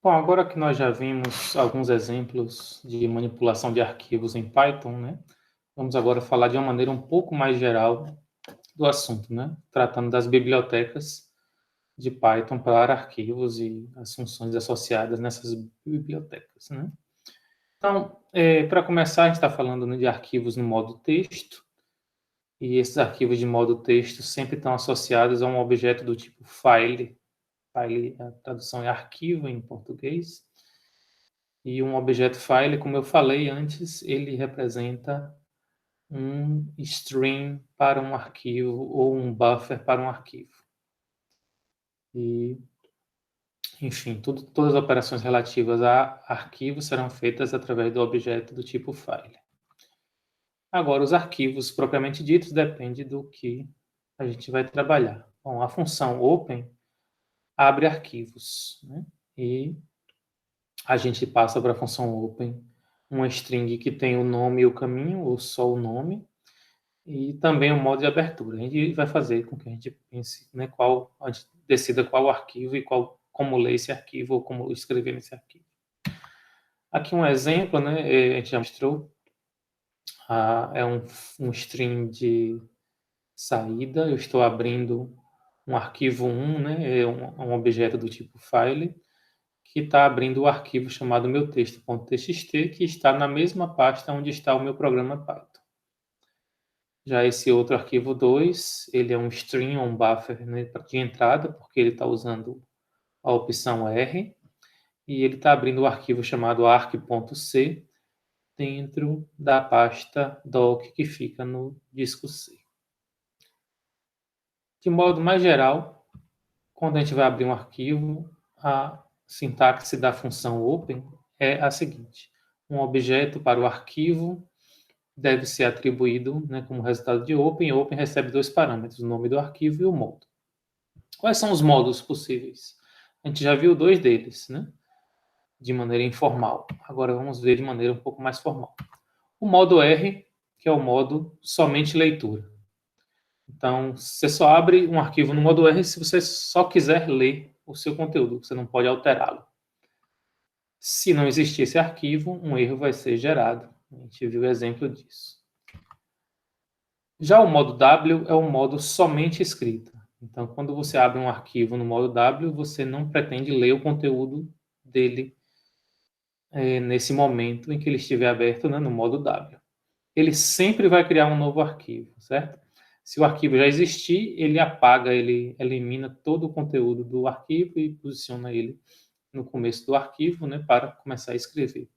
Bom, agora que nós já vimos alguns exemplos de manipulação de arquivos em Python, né? Vamos agora falar de uma maneira um pouco mais geral do assunto, né? Tratando das bibliotecas de Python para arquivos e as funções associadas nessas bibliotecas, né? Então, para começar, a gente está falando, né, de arquivos no modo texto, e esses arquivos de modo texto sempre estão associados a um objeto do tipo file. File, a tradução é arquivo em português. E um objeto file, como eu falei antes, ele representa um string para um arquivo ou um buffer para um arquivo. E, enfim, todas as operações relativas a arquivos serão feitas através do objeto do tipo file. Agora, os arquivos propriamente ditos depende do que a gente vai trabalhar. Bom, a função open abre arquivos, né? E a gente passa para a função open uma string que tem o nome e o caminho, ou só o nome, e também o modo de abertura. A gente vai fazer com que a gente pense, né, a gente decida qual arquivo e como ler esse arquivo ou como escrever nesse arquivo. Aqui um exemplo, né, a gente já mostrou, é um string de saída. Eu estou abrindo um arquivo 1, né, um objeto do tipo file, que está abrindo o arquivo chamado meutexto.txt, que está na mesma pasta onde está o meu programa Python. Já esse outro arquivo 2, ele é um string, um buffer, né, de entrada, porque ele está usando a opção R, e ele está abrindo o arquivo chamado arc.c dentro da pasta doc que fica no disco C. De modo mais geral, quando a gente vai abrir um arquivo, a sintaxe da função open é a seguinte: um objeto para o arquivo deve ser atribuído, né, como resultado de open. Open recebe dois parâmetros, o nome do arquivo e o modo. Quais são os modos possíveis? A gente já viu dois deles, né, de maneira informal. Agora vamos ver de maneira um pouco mais formal. O modo R, que é o modo somente leitura. Então, você só abre um arquivo no modo R se você só quiser ler o seu conteúdo, você não pode alterá-lo. Se não existir esse arquivo, um erro vai ser gerado. A gente viu o exemplo disso. Já o modo W é o modo somente escrita. Então, quando você abre um arquivo no modo W, você não pretende ler o conteúdo dele nesse momento em que ele estiver aberto, né, no modo W. Ele sempre vai criar um novo arquivo, certo? Se o arquivo já existir, ele apaga, ele elimina todo o conteúdo do arquivo e posiciona ele no começo do arquivo, né, para começar a escrever.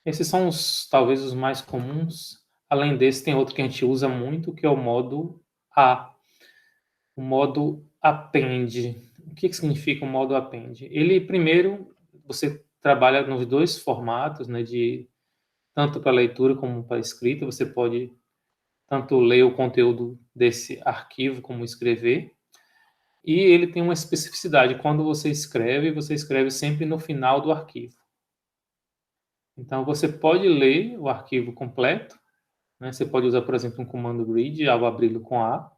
Esses são talvez os mais comuns. Além desse, tem outro que a gente usa muito, que é o modo A. O modo append. O que significa o modo append? Ele, primeiro, você trabalha nos dois formatos, né, tanto para leitura como para escrita. Você pode tanto ler o conteúdo desse arquivo como escrever. E ele tem uma especificidade. Quando você escreve sempre no final do arquivo. Então, você pode ler o arquivo completo, né? Você pode usar, por exemplo, um comando read ao abri-lo com A,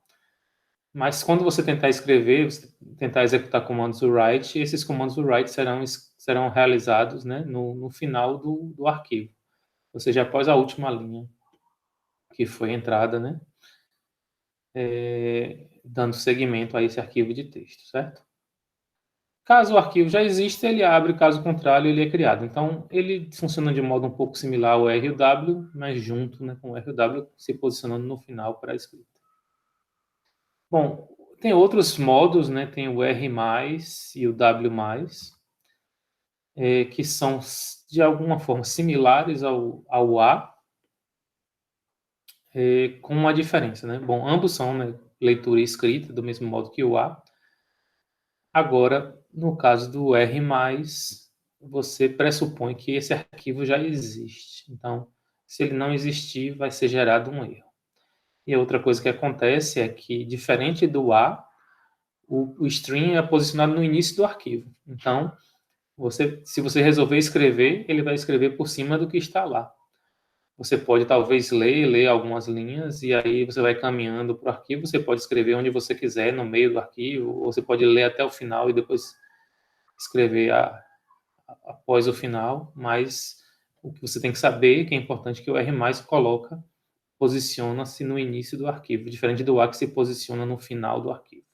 mas quando você tentar escrever, você tentar executar comandos write, esses comandos write serão realizados, né, no final do arquivo, ou seja, após a última linha que foi entrada, né, dando seguimento a esse arquivo de texto, certo? Caso o arquivo já exista, ele abre, caso contrário, ele é criado. Então, ele funciona de modo um pouco similar ao R e o W, mas junto, né, com o R e o W se posicionando no final para a escrita. Bom, tem outros modos, né? Tem o R+, e o W+, que são, de alguma forma, similares ao A, com uma diferença, né? Bom, ambos são, né, leitura e escrita, do mesmo modo que o A. Agora, no caso do R+, você pressupõe que esse arquivo já existe. Então, se ele não existir, vai ser gerado um erro. E outra coisa que acontece é que, diferente do A, o string é posicionado no início do arquivo. Então, se você resolver escrever, ele vai escrever por cima do que está lá. Você pode talvez ler algumas linhas e aí você vai caminhando para o arquivo. Você pode escrever onde você quiser, no meio do arquivo, ou você pode ler até o final e depois escrever após o final, mas o que você tem que saber, que é importante, que o R+ posiciona-se no início do arquivo, diferente do A que se posiciona no final do arquivo.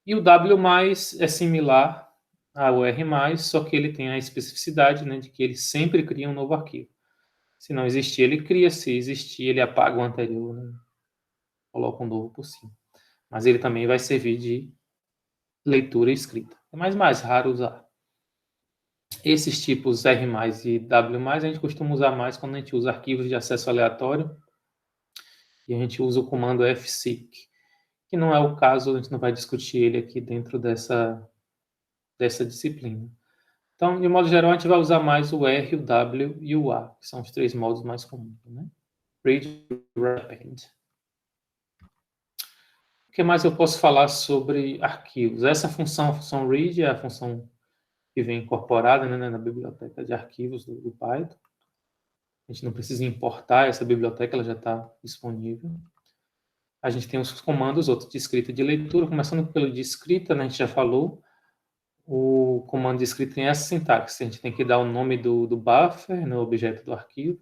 E o W+ é similar ao R+, só que ele tem a especificidade, né, de que ele sempre cria um novo arquivo. Se não existir, ele cria. Se existir, ele apaga o anterior, né, coloca um novo por cima. Mas ele também vai servir de leitura e escrita. É mais raro usar. Esses tipos R+ e W+, a gente costuma usar mais quando a gente usa arquivos de acesso aleatório e a gente usa o comando fseek, que não é o caso, a gente não vai discutir ele aqui dentro dessa disciplina. Então, de modo geral, a gente vai usar mais o R, o W e o A, que são os 3 modos mais comuns, né? Read, write, append. O que mais eu posso falar sobre arquivos? Essa função, a função read, é a função que vem incorporada, né, na biblioteca de arquivos do Python. A gente não precisa importar essa biblioteca, ela já está disponível. A gente tem os comandos, outros de escrita e de leitura. Começando pelo de escrita, né, a gente já falou. O comando de escrita tem essa sintaxe. A gente tem que dar o nome do buffer, no objeto do arquivo,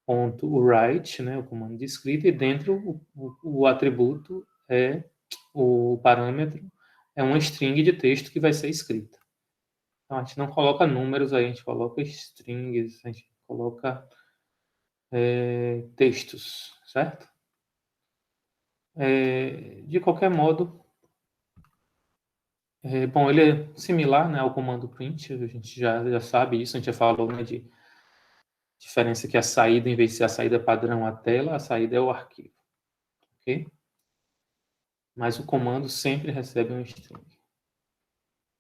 ponto write, né, o comando de escrita, e dentro o atributo é o parâmetro, é uma string de texto que vai ser escrita. Então, a gente não coloca números aí, a gente coloca strings, a gente coloca textos, certo? De qualquer modo, bom, ele é similar, né, ao comando print, a gente já sabe isso, a gente já falou, né, de diferença que a saída, em vez de ser a saída padrão a tela, a saída é o arquivo, ok? Mas o comando sempre recebe um string.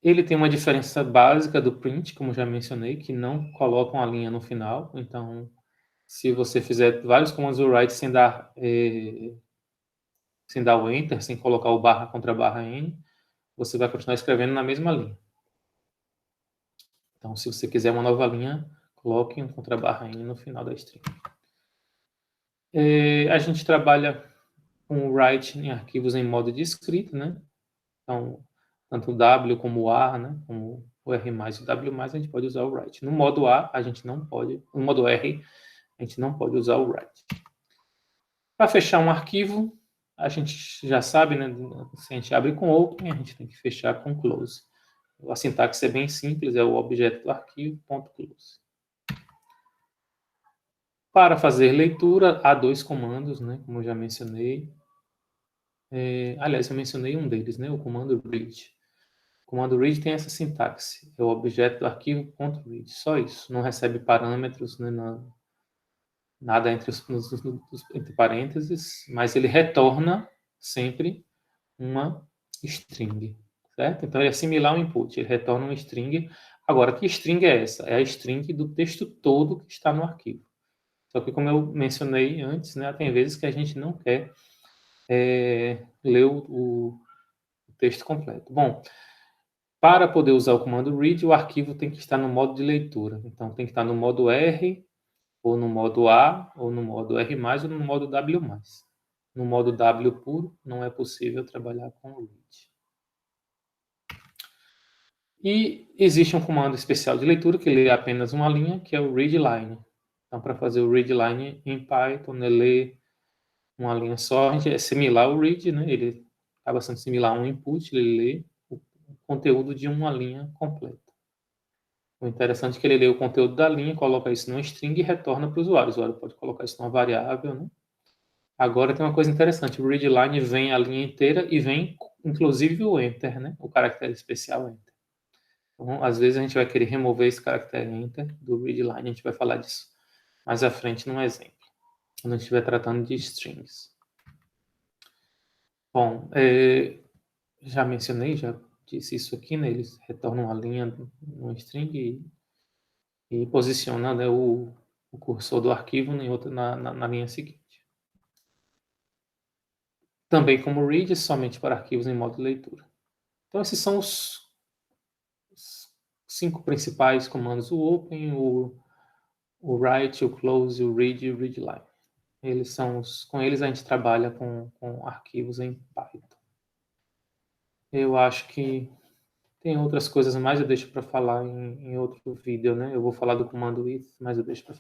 Ele tem uma diferença básica do print, como já mencionei, que não coloca uma linha no final. Então, se você fizer vários comandos do write sem dar o enter, sem colocar o barra contra barra n, você vai continuar escrevendo na mesma linha. Então, se você quiser uma nova linha, coloque um contra barra n no final da string. A gente trabalha com o write em arquivos em modo de escrita, né? Então, tanto o W como o A, né? Como o R+, e o W+, a gente pode usar o write. No modo A, a gente não pode. No modo R, a gente não pode usar o write. Para fechar um arquivo, a gente já sabe, né? Se a gente abre com open, a gente tem que fechar com close. A sintaxe é bem simples, é o objeto do arquivo, ponto close. Para fazer leitura, há 2 comandos, né? Como eu já mencionei. Aliás, eu mencionei um deles, né? O comando read. O comando read tem essa sintaxe, é o objeto do arquivo .read, só isso. Não recebe parâmetros, né, nada entre parênteses, mas ele retorna sempre uma string, certo? Então ele é similar ao input, ele retorna uma string. Agora, que string é essa? É a string do texto todo que está no arquivo. Só que, como eu mencionei antes, né, tem vezes que a gente não quer ler o texto completo. Bom, para poder usar o comando read, o arquivo tem que estar no modo de leitura. Então, tem que estar no modo R, ou no modo A, ou no modo R+, ou no modo W+. No modo W puro, não é possível trabalhar com o read. E existe um comando especial de leitura que lê apenas uma linha, que é o readline. Então, para fazer o readline em Python, ele lê uma linha só, a gente é similar ao read, né? Ele acaba sendo similar a um input, ele lê o conteúdo de uma linha completa. O interessante é que ele lê o conteúdo da linha, coloca isso numa string e retorna para o usuário. O usuário pode colocar isso numa variável, né? Agora tem uma coisa interessante, o readline vem a linha inteira e vem inclusive o enter, né? O caractere especial enter. Então, às vezes a gente vai querer remover esse caractere enter do readline, a gente vai falar disso mais à frente num exemplo, quando a gente estiver tratando de strings. Bom, já mencionei, já disse isso aqui, né? Eles retornam a linha numa string e posiciona, né, o cursor do arquivo na linha seguinte. Também como read, somente para arquivos em modo de leitura. Então, esses são os 5 principais comandos: o open, o write, o close, o read e o readline. Com eles a gente trabalha com arquivos em Python. Eu acho que Tem outras coisas mais, eu deixo para falar em outro vídeo, né? Eu vou falar do comando if, mas eu deixo para